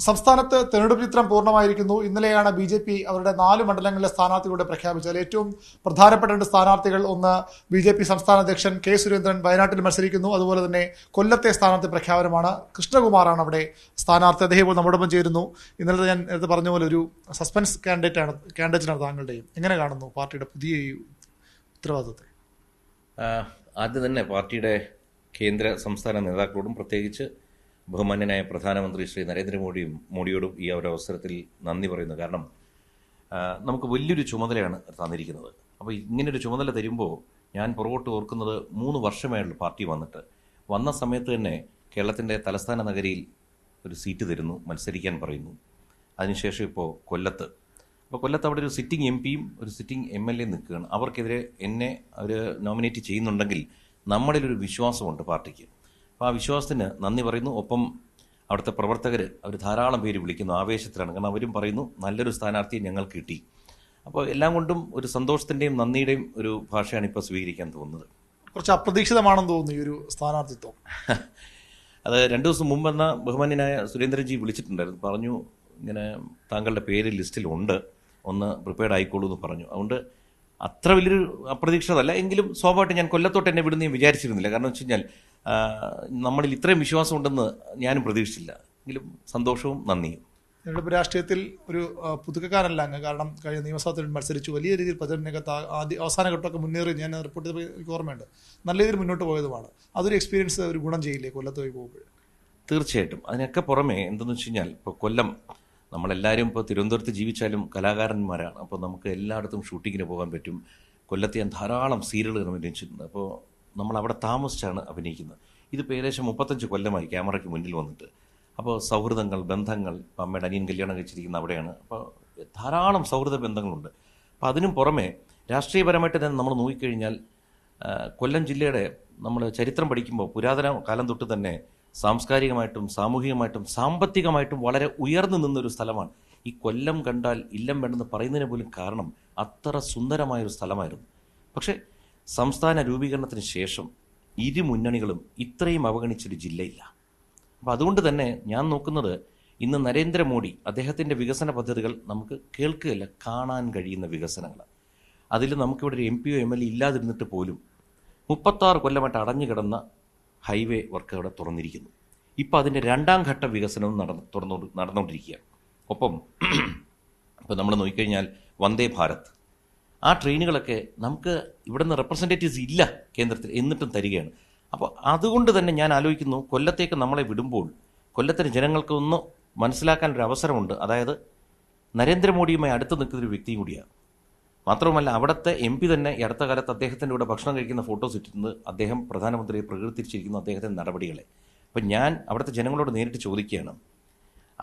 സംസ്ഥാനത്ത് തെരഞ്ഞെടുപ്പ് ചിത്രം പൂർണ്ണമായിരിക്കുന്നു. ഇന്നലെയാണ് BJP അവരുടെ 4 മണ്ഡലങ്ങളിലെ സ്ഥാനാർത്ഥികളുടെ പ്രഖ്യാപിച്ചത്. ഏറ്റവും പ്രധാനപ്പെട്ട 2 സ്ഥാനാർത്ഥികൾ, ഒന്ന് BJP സംസ്ഥാന അധ്യക്ഷൻ K. സുരേന്ദ്രൻ വയനാട്ടിൽ മത്സരിക്കുന്നു. അതുപോലെ തന്നെ കൊല്ലത്തെ സ്ഥാനാർത്ഥി പ്രഖ്യാപനമാണ്. കൃഷ്ണകുമാറാണ് അവിടെ സ്ഥാനാർത്ഥി. അദ്ദേഹം ഇപ്പോൾ നമ്മോടൊപ്പം ചേരുന്നു. ഇന്നലെ ഞാൻ നേരത്തെ പറഞ്ഞ പോലെ ഒരു സസ്പെൻസ് കാൻഡിഡേറ്റിനാണ് താങ്കളുടെയും. എങ്ങനെ കാണുന്നു പാർട്ടിയുടെ പുതിയ ഈ ഉത്തരവാദിത്തത്തെ? ആദ്യം തന്നെ പാർട്ടിയുടെ കേന്ദ്ര സംസ്ഥാന നേതാക്കളോടും പ്രത്യേകിച്ച് ബഹുമാന്യനായ പ്രധാനമന്ത്രി ശ്രീ നരേന്ദ്രമോദിയോടും ഈ ഒരു അവസരത്തിൽ നന്ദി പറയുന്നു. കാരണം നമുക്ക് വലിയൊരു ചുമതലയാണ് തന്നിരിക്കുന്നത്. അപ്പോൾ ഇങ്ങനൊരു ചുമതല തരുമ്പോൾ ഞാൻ പുറകോട്ട് ഓർക്കുന്നത് 3 വർഷമായുള്ള പാർട്ടി വന്ന സമയത്ത് തന്നെ കേരളത്തിൻ്റെ തലസ്ഥാന നഗരിയിൽ ഒരു സീറ്റ് തരുന്നു, മത്സരിക്കാൻ പറയുന്നു. അതിനുശേഷം ഇപ്പോൾ കൊല്ലത്ത് അവിടെ ഒരു സിറ്റിംഗ് MP-യും ഒരു സിറ്റിംഗ് MLA നിൽക്കുകയാണ്. അവർക്കെതിരെ എന്നെ അവർ നോമിനേറ്റ് ചെയ്യുന്നുണ്ടെങ്കിൽ നമ്മളിലൊരു വിശ്വാസമുണ്ട് പാർട്ടിക്ക്. അപ്പോൾ ആ വിശ്വാസത്തിന് നന്ദി പറയുന്നു. ഒപ്പം അവിടുത്തെ പ്രവർത്തകർ അവർ ധാരാളം പേര് വിളിക്കുന്നു, ആവേശത്തിലാണ്. കാരണം അവരും പറയുന്നു നല്ലൊരു സ്ഥാനാർത്ഥിയെ ഞങ്ങൾക്ക് കിട്ടി. അപ്പോൾ എല്ലാം കൊണ്ടും ഒരു സന്തോഷത്തിൻ്റെയും നന്ദിയുടെയും ഒരു ഭാഷയാണ് ഇപ്പോൾ സ്വീകരിക്കാൻ തോന്നുന്നത്. കുറച്ച് അപ്രതീക്ഷിതമാണെന്ന് തോന്നുന്നു ഈ ഒരു സ്ഥാനാർത്ഥിത്വം. അത് 2 ദിവസം മുമ്പെന്ന ബഹുമാന്യനായ സുരേന്ദ്രൻജി വിളിച്ചിട്ടുണ്ടായിരുന്നു. പറഞ്ഞു ഇങ്ങനെ താങ്കളുടെ പേര് ലിസ്റ്റിലുണ്ട്, ഒന്ന് പ്രിപ്പയർഡ് ആയിക്കോളൂ എന്ന് പറഞ്ഞു. അതുകൊണ്ട് അത്ര വലിയൊരു അപ്രതീക്ഷിതമല്ല. എങ്കിലും സ്വാഭാവികമായിട്ട് ഞാൻ കൊല്ലത്തോട്ട് എന്നെ വിടുന്ന ഞാൻ വിചാരിച്ചിരുന്നില്ല. കാരണം വെച്ച് കഴിഞ്ഞാൽ നമ്മളിൽ ഇത്രയും വിശ്വാസം ഉണ്ടെന്ന് ഞാനും പ്രതീക്ഷിച്ചില്ല. എങ്കിലും സന്തോഷവും നന്ദിയും. ഞങ്ങളിപ്പോൾ രാഷ്ട്രീയത്തിൽ ഒരു പുതുക്കക്കാരല്ല അങ്ങ്. കാരണം കഴിഞ്ഞ നിയമസഭയിൽ മത്സരിച്ചു, വലിയ രീതിയിൽ പ്രചരണരംഗത്ത് അവസാന ഘട്ടമൊക്കെ മുന്നേറി. ഞാൻ റിപ്പോർട്ട് ചെയ്തപ്പോൾ എനിക്ക് ഓർമ്മയുണ്ട്, നല്ല രീതിയിൽ മുന്നോട്ട് പോയതുമാണ്. അതൊരു എക്സ്പീരിയൻസ് ഒരു ഗുണം ചെയ്യില്ലേ കൊല്ലത്ത് പോയി പോകുമ്പോൾ? തീർച്ചയായിട്ടും. അതിനൊക്കെ പുറമെ എന്തെന്ന് വെച്ച് കഴിഞ്ഞാൽ ഇപ്പോൾ കൊല്ലം നമ്മളെല്ലാവരും ഇപ്പോൾ തിരുവനന്തപുരത്ത് ജീവിച്ചാലും കലാകാരന്മാരാണ്. അപ്പോൾ നമുക്ക് എല്ലായിടത്തും ഷൂട്ടിങ്ങിന് പോകാൻ പറ്റും. കൊല്ലത്ത് ഞാൻ ധാരാളം സീരിയലുകൾ അഭിനയിച്ചിട്ടുണ്ട്. അപ്പോൾ നമ്മൾ അവിടെ താമസിച്ചാണ് അഭിനയിക്കുന്നത്. ഇതിപ്പോൾ ഏകദേശം 35 കൊല്ലമായി ക്യാമറയ്ക്ക് മുന്നിൽ വന്നിട്ട്. അപ്പോൾ സൗഹൃദങ്ങൾ, ബന്ധങ്ങൾ, ഇപ്പോൾ അമ്മയുടെ അനിയൻ കല്യാണം കഴിച്ചിരിക്കുന്ന അവിടെയാണ്. അപ്പോൾ ധാരാളം സൗഹൃദ ബന്ധങ്ങളുണ്ട്. അപ്പോൾ അതിനും പുറമെ രാഷ്ട്രീയപരമായിട്ട് തന്നെ നമ്മൾ നോക്കിക്കഴിഞ്ഞാൽ കൊല്ലം ജില്ലയുടെ നമ്മൾ ചരിത്രം പഠിക്കുമ്പോൾ പുരാതന കാലം തൊട്ട് തന്നെ സാംസ്കാരികമായിട്ടും സാമൂഹികമായിട്ടും സാമ്പത്തികമായിട്ടും വളരെ ഉയർന്നു നിന്നൊരു സ്ഥലമാണ്. ഈ കൊല്ലം കണ്ടാൽ ഇല്ലം വേണ്ടെന്ന് പറയുന്നതിന് പോലും കാരണം അത്ര സുന്ദരമായൊരു സ്ഥലമായിരുന്നു. പക്ഷേ സംസ്ഥാന രൂപീകരണത്തിന് ശേഷം ഇരു മുന്നണികളും ഇത്രയും അവഗണിച്ചൊരു ജില്ലയില്ല. അപ്പോൾ അതുകൊണ്ട് തന്നെ ഞാൻ നോക്കുന്നത് ഇന്ന് നരേന്ദ്രമോദി അദ്ദേഹത്തിൻ്റെ വികസന പദ്ധതികൾ നമുക്ക് കേൾക്കുകയല്ല, കാണാൻ കഴിയുന്ന വികസനങ്ങൾ. അതിൽ നമുക്കിവിടെ ഒരു MP-യോ MLA ഇല്ലാതിരുന്നിട്ട് പോലും 36 കൊല്ലമായിട്ട് അടഞ്ഞു കിടന്ന ഹൈവേ വർക്ക് അവിടെ തുറന്നിരിക്കുന്നു. ഇപ്പോൾ അതിൻ്റെ 2ാം ഘട്ട വികസനവും നടന്നുകൊണ്ടിരിക്കുകയാണ്. ഒപ്പം ഇപ്പോൾ നമ്മൾ നോക്കിക്കഴിഞ്ഞാൽ വന്ദേ ഭാരത്, ആ ട്രെയിനുകളൊക്കെ നമുക്ക് ഇവിടെ നിന്ന് റെപ്രസെൻറ്റേറ്റീവ്സ് ഇല്ല കേന്ദ്രത്തിൽ, എന്നിട്ടും തരികയാണ്. അപ്പോൾ അതുകൊണ്ട് തന്നെ ഞാൻ ആലോചിക്കുന്നു, കൊല്ലത്തേക്ക് നമ്മളെ വിടുമ്പോൾ കൊല്ലത്തിന് ജനങ്ങൾക്ക് ഒന്ന് മനസ്സിലാക്കാനൊരു അവസരമുണ്ട്. അതായത് നരേന്ദ്രമോദിയുമായി അടുത്ത് നിൽക്കുന്നൊരു വ്യക്തിയും കൂടിയാണ്. മാത്രവുമല്ല അവിടുത്തെ MP തന്നെ ഈ അടുത്ത കാലത്ത് അദ്ദേഹത്തിൻ്റെ കൂടെ ഭക്ഷണം കഴിക്കുന്ന ഫോട്ടോസ് ഇട്ടിരുന്നത് അദ്ദേഹം പ്രധാനമന്ത്രിയെ പ്രകീർത്തിച്ചിരിക്കുന്നു അദ്ദേഹത്തിൻ്റെ നടപടികളെ. അപ്പം ഞാൻ അവിടുത്തെ ജനങ്ങളോട് നേരിട്ട് ചോദിക്കുകയാണ്,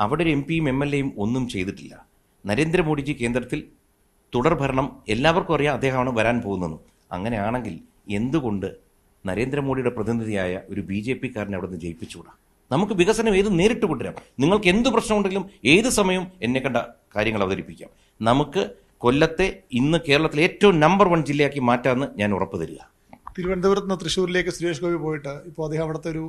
അവിടെ ഒരു MP-യും MLA-യും ഒന്നും ചെയ്തിട്ടില്ല. നരേന്ദ്രമോദിജി കേന്ദ്രത്തിൽ തുടർഭരണം എല്ലാവർക്കും അറിയാം, അദ്ദേഹമാണ് വരാൻ പോകുന്നതെന്നും. അങ്ങനെയാണെങ്കിൽ എന്തുകൊണ്ട് നരേന്ദ്രമോദിയുടെ പ്രതിനിധിയായ ഒരു BJP-കാരനെ അവിടെ നിന്ന് ജയിപ്പിച്ചുകൂടാ? നമുക്ക് വികസനം നേരിട്ട് കൊണ്ടുവരാം. നിങ്ങൾക്ക് എന്ത് പ്രശ്നമുണ്ടെങ്കിലും ഏത് സമയവും എന്നെ കണ്ട കാര്യങ്ങൾ അവതരിപ്പിക്കാം. നമുക്ക് കൊല്ലത്തെ ഇന്ന് കേരളത്തിലെ ഏറ്റവും നമ്പർ 1 ജില്ലയാക്കി മാറ്റാമെന്ന് ഞാൻ ഉറപ്പ് തരിക. തിരുവനന്തപുരത്ത് നിന്ന് തൃശ്ശൂരിലേക്ക് സുരേഷ് ഗോപി പോയിട്ട് ഇപ്പോൾ അദ്ദേഹം അവിടുത്തെ ഒരു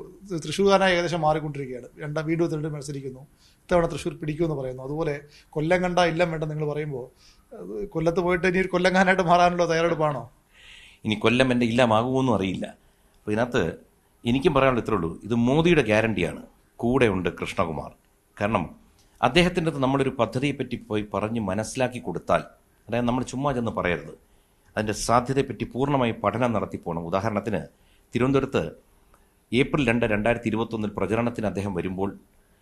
തൃശ്ശൂർകാരനായി ഏകദേശം മാറിക്കൊണ്ടിരിക്കുകയാണ്. വീണ്ടും തിരഞ്ഞെടുപ്പ് മത്സരിക്കുന്നു. ഇത്തവണ തൃശ്ശൂർ പിടിക്കുമെന്ന് പറയുന്നു. അതുപോലെ കൊല്ലം കണ്ട ഇല്ലം വേണ്ട നിങ്ങൾ പറയുമ്പോൾ കൊല്ലത്ത് പോയിട്ട് ഇനി ഒരു കൊല്ലംകാരനായിട്ട് മാറാനുള്ള തയ്യാറെടുപ്പാണോ? ഇനി കൊല്ലം എൻ്റെ ഇല്ലമാകുമോന്നും അറിയില്ല. അപ്പോൾ ഇതിനകത്ത് എനിക്കും പറയാനുള്ള ഇത്രേ ഉള്ളൂ, ഇത് മോദിയുടെ ഗ്യാരണ്ടിയാണ്. കൂടെയുണ്ട് കൃഷ്ണകുമാർ. കാരണം അദ്ദേഹത്തിൻ്റെ അടുത്ത് നമ്മളൊരു പദ്ധതിയെപ്പറ്റി പോയി പറഞ്ഞ് മനസ്സിലാക്കി കൊടുത്താൽ, അതായത് നമ്മൾ ചുമ്മാ ചെന്ന് പറയരുത്, അതിൻ്റെ സാധ്യതയെപ്പറ്റി പൂർണ്ണമായി പഠനം നടത്തി പോകണം. ഉദാഹരണത്തിന് തിരുവനന്തപുരത്ത് ഏപ്രിൽ 2, 2021 പ്രചരണത്തിന് അദ്ദേഹം വരുമ്പോൾ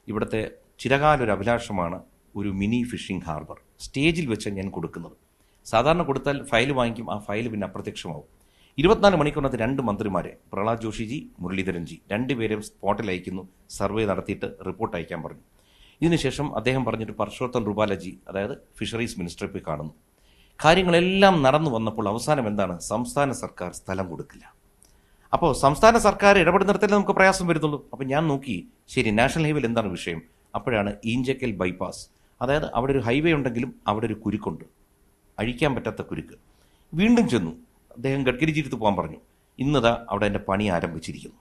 ഇവിടുത്തെ ചിരകാലൊരു അഭിലാഷമാണ് ഒരു മിനി ഫിഷിംഗ് ഹാർബർ. സ്റ്റേജിൽ വെച്ച് ഞാൻ കൊടുക്കുന്നത്. സാധാരണ കൊടുത്താൽ ഫയൽ വാങ്ങിക്കും, ആ ഫയൽ പിന്നെ അപ്രത്യക്ഷമാവും. 24 മണിക്കൂറിനകത്ത് 2 മന്ത്രിമാരെ, പ്രഹ്ലാദ് ജോഷിജി, മുരളീധരൻജി, 2 പേരെയും സ്പോട്ടിൽ അയക്കുന്നു. സർവേ നടത്തിയിട്ട് റിപ്പോർട്ട് അയക്കാൻ പറഞ്ഞു. ഇതിനുശേഷം അദ്ദേഹം പറഞ്ഞിട്ട് പർഷോത്തം റുപാലജി, അതായത് ഫിഷറീസ് മിനിസ്റ്ററെ പോയി കാണുന്നു. കാര്യങ്ങളെല്ലാം നടന്നു വന്നപ്പോൾ അവസാനം എന്താണ്? സംസ്ഥാന സർക്കാർ സ്ഥലം കൊടുക്കില്ല. അപ്പോൾ സംസ്ഥാന സർക്കാർ ഇടപെടുന്നിടത്തല്ലേ നമുക്ക് പ്രയാസം വരുന്നുള്ളൂ. അപ്പോൾ ഞാൻ നോക്കി, ശരി നാഷണൽ ഹൈവേയിൽ എന്താണ് വിഷയം? അപ്പോഴാണ് ഈഞ്ചക്കൽ ബൈപ്പാസ്, അതായത് അവിടെ ഒരു ഹൈവേ ഉണ്ടെങ്കിലും അവിടെ ഒരു കുരുക്കുണ്ട്, അഴിക്കാൻ പറ്റാത്ത കുരുക്ക്. വീണ്ടും ചെന്നു, അദ്ദേഹം ഗഡ്കരിജിയെടുത്ത് പോകാൻ പറഞ്ഞു. ഇന്നതാ അവിടെ എൻ്റെ പണി ആരംഭിച്ചിരിക്കുന്നു.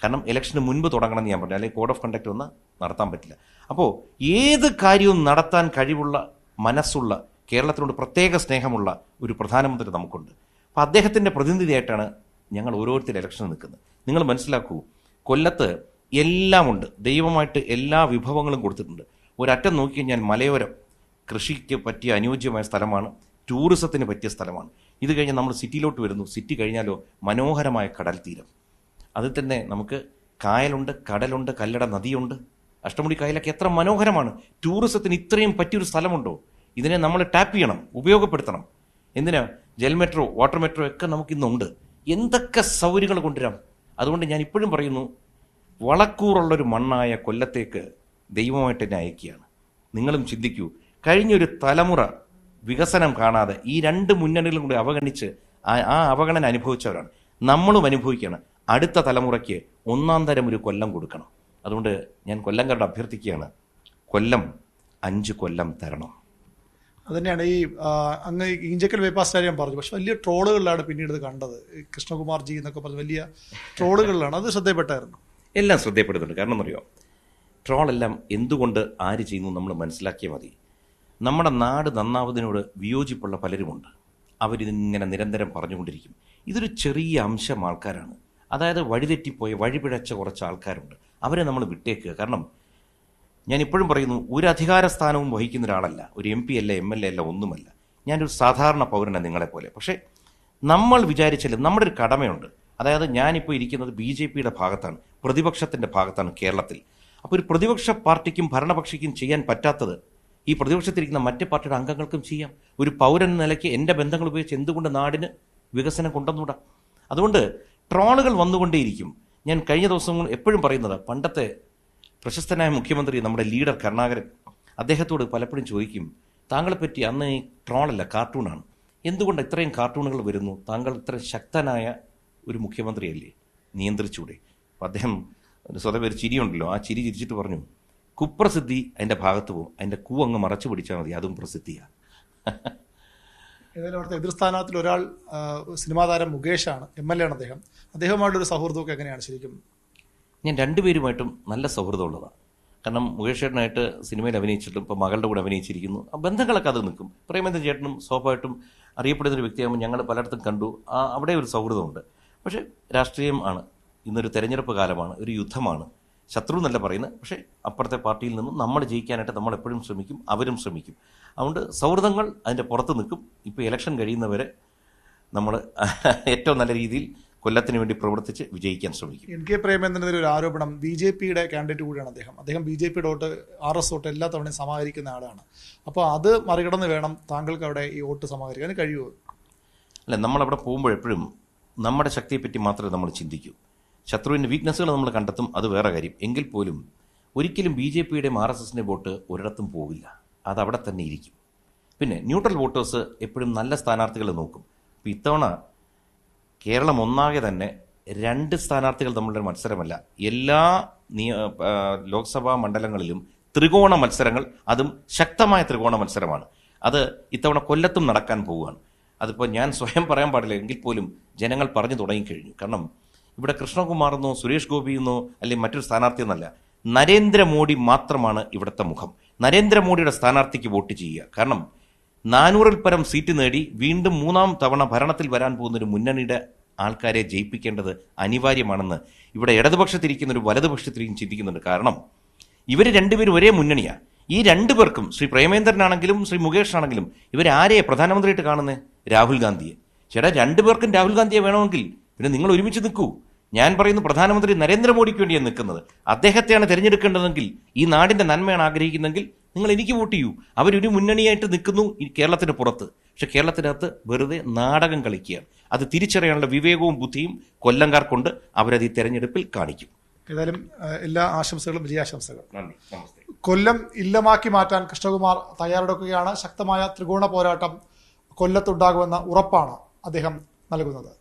കാരണം ഇലക്ഷന് മുൻപ് തുടങ്ങണമെന്ന് ഞാൻ പറഞ്ഞു, അല്ലെങ്കിൽ കോഡ് ഓഫ് കണ്ടക്ട് ഒന്ന് നടത്താൻ പറ്റില്ല. അപ്പോൾ ഏത് കാര്യവും നടത്താൻ കഴിവുള്ള മനസ്സുള്ള, കേരളത്തിനോട് പ്രത്യേക സ്നേഹമുള്ള ഒരു പ്രധാനമന്ത്രി നമുക്കുണ്ട്. അപ്പോൾ അദ്ദേഹത്തിൻ്റെ പ്രതിനിധിയായിട്ടാണ് ഞങ്ങൾ ഓരോരുത്തരും ഇലക്ഷന് നിൽക്കുന്നത്. നിങ്ങൾ മനസ്സിലാക്കൂ, കൊല്ലത്ത് എല്ലാമുണ്ട്, ദൈവമായിട്ട് എല്ലാ വിഭവങ്ങളും കൊടുത്തിട്ടുണ്ട്. ഒരറ്റം നോക്കിക്കഴിഞ്ഞാൽ മലയോരം കൃഷിക്ക് പറ്റിയ അനുയോജ്യമായ സ്ഥലമാണ്, ടൂറിസത്തിന് പറ്റിയ സ്ഥലമാണ്. ഇത് കഴിഞ്ഞ് നമ്മൾ സിറ്റിയിലോട്ട് വരുന്നു, സിറ്റി കഴിഞ്ഞാലോ മനോഹരമായ കടൽ തീരം. അതിൽ തന്നെ നമുക്ക് കായലുണ്ട്, കടലുണ്ട്, കല്ലട നദിയുണ്ട്, അഷ്ടമുടി കായലൊക്കെ എത്ര മനോഹരമാണ്. ടൂറിസത്തിന് ഇത്രയും പറ്റിയൊരു സ്ഥലമുണ്ടോ? ഇതിനെ നമ്മൾ ടാപ്പ് ചെയ്യണം, ഉപയോഗപ്പെടുത്തണം. എന്തിനാ? ജൽ മെട്രോ, വാട്ടർ മെട്രോ ഒക്കെ നമുക്കിന്നുണ്ട്. എന്തൊക്കെ സൗകര്യങ്ങൾ കൊണ്ടുവരാം. അതുകൊണ്ട് ഞാൻ ഇപ്പോഴും പറയുന്നു, വളക്കൂറുള്ളൊരു മണ്ണായ കൊല്ലത്തേക്ക് ദൈവമായിട്ട് എന്നെ അയക്കുകയാണ്. നിങ്ങളും ചിന്തിക്കൂ, കഴിഞ്ഞൊരു തലമുറ വികസനം കാണാതെ ഈ രണ്ട് മുന്നണികളും കൂടി അവഗണിച്ച് ആ അവഗണന അനുഭവിച്ചവരാണ്. നമ്മളും അനുഭവിക്കുകയാണ്. അടുത്ത തലമുറയ്ക്ക് ഒന്നാം തരം ഒരു കൊല്ലം കൊടുക്കണം. അതുകൊണ്ട് ഞാൻ കൊല്ലംകാരോട് അഭ്യർത്ഥിക്കുകയാണ്, കൊല്ലം 5 കൊല്ലം തരണം. അതുതന്നെയാണ് ഈ അങ്ങ് ഈഞ്ചക്കൽ ബൈപ്പാസ് കാര്യം പറഞ്ഞു. പക്ഷെ വലിയ ട്രോളുകളിലാണ് പിന്നീട് ഇത് കണ്ടത്. കൃഷ്ണകുമാർ ജി എന്നൊക്കെ പറഞ്ഞ് വലിയ ട്രോളുകളിലാണ്. അത് ശ്രദ്ധപ്പെട്ടായിരുന്നു. എല്ലാം ശ്രദ്ധപ്പെടുന്നുണ്ട്. കാരണം എന്നറിയോ, ട്രോളെല്ലാം എന്തുകൊണ്ട് ആര് ചെയ്യുന്നു നമ്മൾ മനസ്സിലാക്കിയാൽ മതി. നമ്മുടെ നാട് നന്നാവുന്നതിനോട് വിയോജിപ്പുള്ള പലരുമുണ്ട്. അവരിതിങ്ങനെ നിരന്തരം പറഞ്ഞുകൊണ്ടിരിക്കും. ഇതൊരു ചെറിയ അംശം ആൾക്കാരാണ്. അതായത് വഴിതെറ്റിപ്പോയ, വഴിപിഴച്ച കുറച്ച് ആൾക്കാരുണ്ട്. അവരെ നമ്മൾ വിട്ടേക്കുക. കാരണം ഞാൻ ഇപ്പോഴും പറയുന്നു, ഒരു അധികാര സ്ഥാനവും വഹിക്കുന്ന ഒരാളല്ല, ഒരു MP അല്ല, MLA അല്ല, ഒന്നുമല്ല. ഞാനൊരു സാധാരണ പൗരനാണ് നിങ്ങളെപ്പോലെ. പക്ഷേ നമ്മൾ വിചാരിച്ചാലും നമ്മുടെ ഒരു കടമയുണ്ട്. അതായത് ഞാനിപ്പോൾ ഇരിക്കുന്നത് BJPയുടെ ഭാഗത്താണ്, പ്രതിപക്ഷത്തിൻ്റെ ഭാഗത്താണ് കേരളത്തിൽ. അപ്പോൾ ഒരു പ്രതിപക്ഷ പാർട്ടിക്കും ഭരണപക്ഷിക്കും ചെയ്യാൻ പറ്റാത്തത് ഈ പ്രതിപക്ഷത്തിരിക്കുന്ന മറ്റ് പാർട്ടിയുടെ അംഗങ്ങൾക്കും ചെയ്യാം. ഒരു പൗരൻ നിലയ്ക്ക് എൻ്റെ ബന്ധങ്ങൾ ഉപയോഗിച്ച് എന്തുകൊണ്ട് നാടിന് വികസനം കൊണ്ടുവന്നൂടാ? അതുകൊണ്ട് ട്രോളുകൾ വന്നുകൊണ്ടേയിരിക്കും. ഞാൻ കഴിഞ്ഞ ദിവസം എപ്പോഴും പറയുന്നത്, പണ്ടത്തെ പ്രശസ്തനായ മുഖ്യമന്ത്രി നമ്മുടെ ലീഡർ കരുണാകരൻ, അദ്ദേഹത്തോട് പലപ്പോഴും ചോദിക്കും, താങ്കളെപ്പറ്റി അന്ന് ഈ ട്രോളല്ല കാർട്ടൂണാണ്, എന്തുകൊണ്ട് ഇത്രയും കാർട്ടൂണുകൾ വരുന്നു? താങ്കൾ ഇത്ര ശക്തനായ ഒരു മുഖ്യമന്ത്രിയല്ലേ, നിയന്ത്രിച്ചൂടെ? അപ്പം അദ്ദേഹം സ്വതവേ ഒരു ചിരിയുണ്ടല്ലോ, ആ ചിരി ചിരിച്ചിട്ട് പറഞ്ഞു, കുപ്രസിദ്ധി അതിൻ്റെ ഭാഗത്ത് പോകും, അതിൻ്റെ കൂ അങ്ങ് മറച്ചു പിടിച്ചാൽ മതി, അതും പ്രസിദ്ധിയാണ്. ഏതായാലും അവിടുത്തെ എതിർ സ്ഥാനാർത്ഥിൽ ഒരാൾ സിനിമാ താരം മുകേഷാണ്, MLA ആണ് അദ്ദേഹം. അദ്ദേഹമായിട്ടൊരു സൗഹൃദമൊക്കെ എങ്ങനെയാണ് ശരിക്കും? ഞാൻ രണ്ടുപേരുമായിട്ടും നല്ല സൗഹൃദമുള്ളതാണ്. കാരണം മുകേഷ് ചേട്ടനായിട്ട് സിനിമയിൽ അഭിനയിച്ചിട്ടും ഇപ്പോൾ മകളുടെ കൂടെ അഭിനയിച്ചിരിക്കുന്നു. ആ ബന്ധങ്ങളൊക്കെ അത് നിൽക്കും. പ്രേമേന്ദ്രൻ ചേട്ടനും സ്വാഭാവികമായിട്ടും അറിയപ്പെടുന്നൊരു വ്യക്തിയാകുമ്പോൾ ഞങ്ങൾ പലയിടത്തും കണ്ടു, അവിടെ ഒരു സൗഹൃദമുണ്ട്. പക്ഷേ രാഷ്ട്രീയം ആണ്, ഇന്നൊരു തെരഞ്ഞെടുപ്പ് കാലമാണ്, ഒരു യുദ്ധമാണ്. ശത്രു എന്നല്ല പറയുന്നത്, പക്ഷേ അപ്പുറത്തെ പാർട്ടിയിൽ നിന്നും നമ്മൾ ജയിക്കാനായിട്ട് നമ്മൾ എപ്പോഴും ശ്രമിക്കും, അവരും ശ്രമിക്കും. അതുകൊണ്ട് സൗഹൃദങ്ങൾ അതിൻ്റെ പുറത്ത് നിൽക്കും. ഇപ്പോൾ ഇലക്ഷൻ കഴിയുന്നവരെ നമ്മൾ ഏറ്റവും നല്ല രീതിയിൽ കൊല്ലത്തിന് വേണ്ടി പ്രവർത്തിച്ച് വിജയിക്കാൻ ശ്രമിക്കും. NK പ്രേമേന്ദ്രനെതിരെ ഒരു ആരോപണം, BJPയുടെ കാൻഡിഡേറ്റ് കൂടിയാണ് അദ്ദേഹം BJPയുടെ വോട്ട് RS വോട്ട് എല്ലാ തവണയും സമാഹരിക്കുന്ന ആളാണ്. അപ്പോൾ അത് മറികടന്ന് വേണം താങ്കൾക്ക് അവിടെ ഈ വോട്ട് സമാഹരിക്കാൻ കഴിയുമോ? അല്ല, നമ്മളവിടെ പോകുമ്പോഴെപ്പോഴും നമ്മുടെ ശക്തിയെപ്പറ്റി മാത്രമേ നമ്മൾ ചിന്തിക്കൂ. ശത്രുവിൻ്റെ വീക്ക്നെസ്സുകൾ നമ്മൾ കണ്ടെത്തും, അത് വേറെ കാര്യം. എങ്കിൽ പോലും ഒരിക്കലും BJPയുടെയും RSSൻ്റെ വോട്ട് ഒരിടത്തും പോകില്ല, അതവിടെ തന്നെ ഇരിക്കും. പിന്നെ ന്യൂട്രൽ വോട്ടേഴ്സ് എപ്പോഴും നല്ല സ്ഥാനാർത്ഥികളെ നോക്കും. അപ്പോൾ ഇത്തവണ കേരളം ഒന്നാകെ തന്നെ 2 സ്ഥാനാർത്ഥികൾ തമ്മിലുള്ള മത്സരമല്ല, എല്ലാ ലോക്സഭാ മണ്ഡലങ്ങളിലും ത്രികോണ മത്സരങ്ങൾ, അതും ശക്തമായ ത്രികോണ മത്സരമാണ്. അത് ഇത്തവണ കൊല്ലത്തും നടക്കാൻ പോവുകയാണ്. അതിപ്പോൾ ഞാൻ സ്വയം പറയാൻ പാടില്ല, എങ്കിൽ പോലും ജനങ്ങൾ പറഞ്ഞു തുടങ്ങിക്കഴിഞ്ഞു. കാരണം ഇവിടെ കൃഷ്ണകുമാർ എന്നോ സുരേഷ് ഗോപി എന്നോ അല്ലെങ്കിൽ മറ്റൊരു സ്ഥാനാർത്ഥി എന്നല്ല, നരേന്ദ്രമോദി മാത്രമാണ് ഇവിടുത്തെ മുഖം. നരേന്ദ്രമോദിയുടെ സ്ഥാനാർത്ഥിക്ക് വോട്ട് ചെയ്യുക. കാരണം 400-ൽ പരം സീറ്റ് നേടി വീണ്ടും 3ാം തവണ ഭരണത്തിൽ വരാൻ പോകുന്നൊരു മുന്നണിയുടെ ആൾക്കാരെ ജയിപ്പിക്കേണ്ടത് അനിവാര്യമാണെന്ന് ഇവിടെ ഇടതുപക്ഷത്തിരിക്കുന്നൊരു വലതുപക്ഷത്തിരിക്കും ചിന്തിക്കുന്നുണ്ട്. കാരണം ഇവർ രണ്ടുപേരും ഒരേ മുന്നണിയാണ്. ഈ 2 പേർക്കും, ശ്രീ പ്രേമേന്ദ്രനാണെങ്കിലും ശ്രീ മുകേഷ് ആണെങ്കിലും, ഇവരാരെയെ പ്രധാനമന്ത്രിയായിട്ട് കാണുന്നത്? രാഹുൽ ഗാന്ധിയെ. ചേട്ടാ, 2 പേർക്കും രാഹുൽ ഗാന്ധിയെ വേണമെങ്കിൽ പിന്നെ നിങ്ങൾ ഒരുമിച്ച് നിൽക്കൂ. ഞാൻ പറയുന്നു, പ്രധാനമന്ത്രി നരേന്ദ്രമോദിക്ക് വേണ്ടിയാണ് നിൽക്കുന്നത്. അദ്ദേഹത്തെയാണ് തിരഞ്ഞെടുക്കേണ്ടതെങ്കിൽ, ഈ നാടിൻ്റെ നന്മയാണ് ആഗ്രഹിക്കുന്നതെങ്കിൽ നിങ്ങൾ എനിക്ക് വോട്ട് ചെയ്യൂ. അവരൊരു മുന്നണിയായിട്ട് നിൽക്കുന്നു ഈ കേരളത്തിന് പുറത്ത്. പക്ഷെ കേരളത്തിനകത്ത് വെറുതെ നാടകം കളിക്കുകയാണ്. അത് തിരിച്ചറിയാനുള്ള വിവേകവും ബുദ്ധിയും കൊല്ലംകാർക്കൊണ്ട് അവരത് ഈ തെരഞ്ഞെടുപ്പിൽ കാണിക്കും. ഏതായാലും എല്ലാ ആശംസകളും, വിജയാശംസകൾ. നന്ദി, നമസ്തേ. കൊല്ലം ഇല്ലമാക്കി മാറ്റാൻ കൃഷ്ണകുമാർ തയ്യാറെടുക്കുകയാണ്. ശക്തമായ ത്രികോണ പോരാട്ടം കൊല്ലത്തുണ്ടാകുമെന്ന ഉറപ്പാണ് അദ്ദേഹം നൽകുന്നത്.